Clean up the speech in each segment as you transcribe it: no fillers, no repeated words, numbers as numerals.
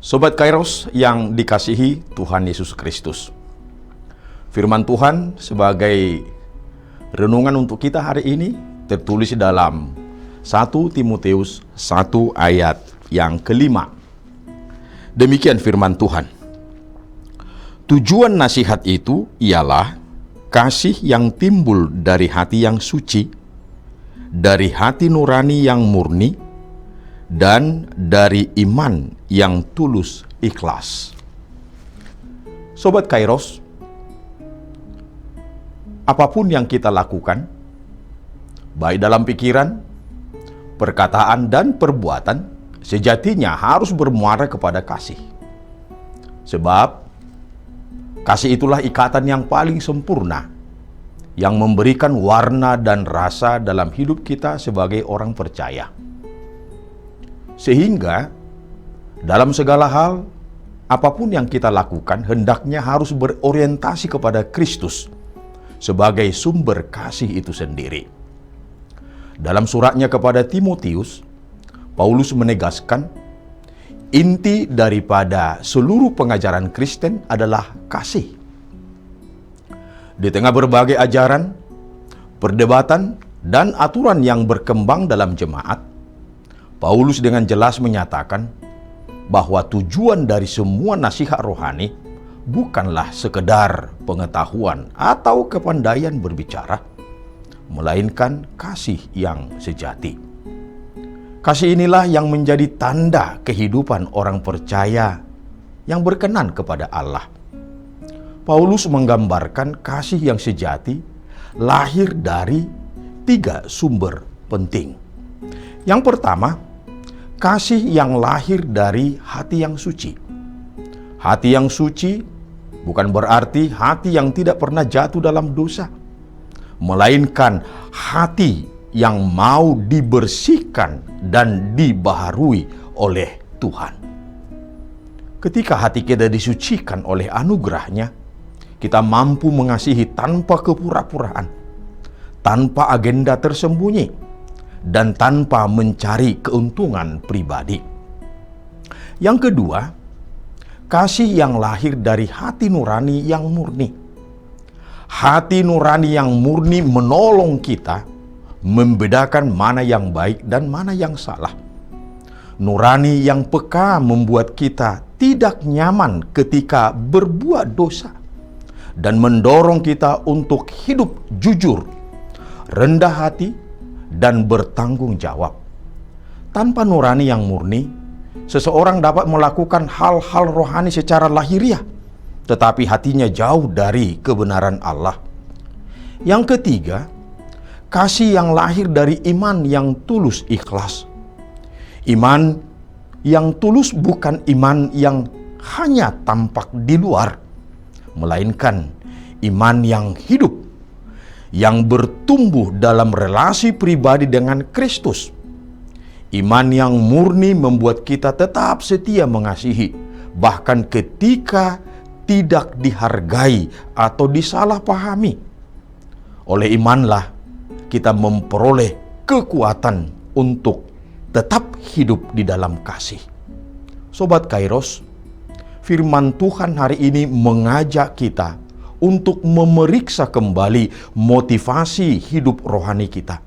Sobat Kairos yang dikasihi Tuhan Yesus Kristus. Firman Tuhan sebagai renungan untuk kita hari ini tertulis dalam 1 Timotius 1 ayat yang kelima. Demikian firman Tuhan. Tujuan nasihat itu ialah kasih yang timbul dari hati yang suci, dari hati nurani yang murni, dan dari iman yang tulus ikhlas. Sobat Kairos, apapun yang kita lakukan, baik dalam pikiran, perkataan, dan perbuatan, sejatinya harus bermuara kepada kasih. Sebab, kasih itulah ikatan yang paling sempurna, yang memberikan warna dan rasa dalam hidup kita sebagai orang percaya. Sehingga, dalam segala hal, apapun yang kita lakukan, hendaknya harus berorientasi kepada Kristus sebagai sumber kasih itu sendiri. Dalam suratnya kepada Timotius, Paulus menegaskan, inti daripada seluruh pengajaran Kristen adalah kasih. Di tengah berbagai ajaran, perdebatan, dan aturan yang berkembang dalam jemaat, Paulus dengan jelas menyatakan bahwa tujuan dari semua nasihat rohani bukanlah sekedar pengetahuan atau kepandaian berbicara, melainkan kasih yang sejati. Kasih inilah yang menjadi tanda kehidupan orang percaya yang berkenan kepada Allah. Paulus menggambarkan kasih yang sejati lahir dari 3 sumber penting. Yang pertama, kasih yang lahir dari hati yang suci. Hati yang suci bukan berarti hati yang tidak pernah jatuh dalam dosa, melainkan hati yang mau dibersihkan dan dibaharui oleh Tuhan. Ketika hati kita disucikan oleh anugerah-Nya, kita mampu mengasihi tanpa kepura-puraan, tanpa agenda tersembunyi, dan tanpa mencari keuntungan pribadi. Yang kedua, kasih yang lahir dari hati nurani yang murni. Hati nurani yang murni menolong kita membedakan mana yang baik dan mana yang salah. Nurani yang peka membuat kita tidak nyaman ketika berbuat dosa dan mendorong kita untuk hidup jujur, rendah hati, dan bertanggung jawab. Tanpa nurani yang murni, seseorang dapat melakukan hal-hal rohani secara lahiriah, tetapi hatinya jauh dari kebenaran Allah. Yang ketiga, kasih yang lahir dari iman yang tulus ikhlas. Iman yang tulus bukan iman yang hanya tampak di luar, melainkan iman yang hidup, yang bertumbuh dalam relasi pribadi dengan Kristus. Iman yang murni membuat kita tetap setia mengasihi, bahkan ketika tidak dihargai atau disalahpahami. Oleh imanlah kita memperoleh kekuatan untuk tetap hidup di dalam kasih. Sobat Kairos, firman Tuhan hari ini mengajak kita untuk memeriksa kembali motivasi hidup rohani kita.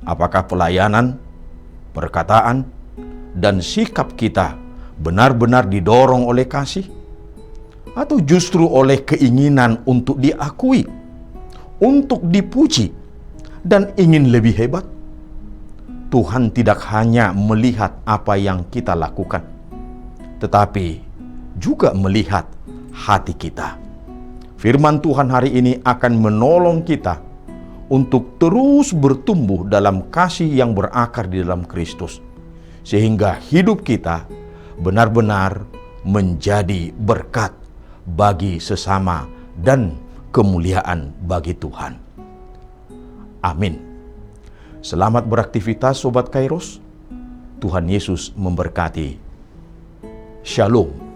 Apakah pelayanan, perkataan, dan sikap kita benar-benar didorong oleh kasih? Atau justru oleh keinginan untuk diakui, untuk dipuji, dan ingin lebih hebat? Tuhan tidak hanya melihat apa yang kita lakukan, tetapi juga melihat hati kita. Firman Tuhan hari ini akan menolong kita untuk terus bertumbuh dalam kasih yang berakar di dalam Kristus, sehingga hidup kita benar-benar menjadi berkat bagi sesama dan kemuliaan bagi Tuhan. Amin. Selamat beraktivitas Sobat Kairos. Tuhan Yesus memberkati. Shalom.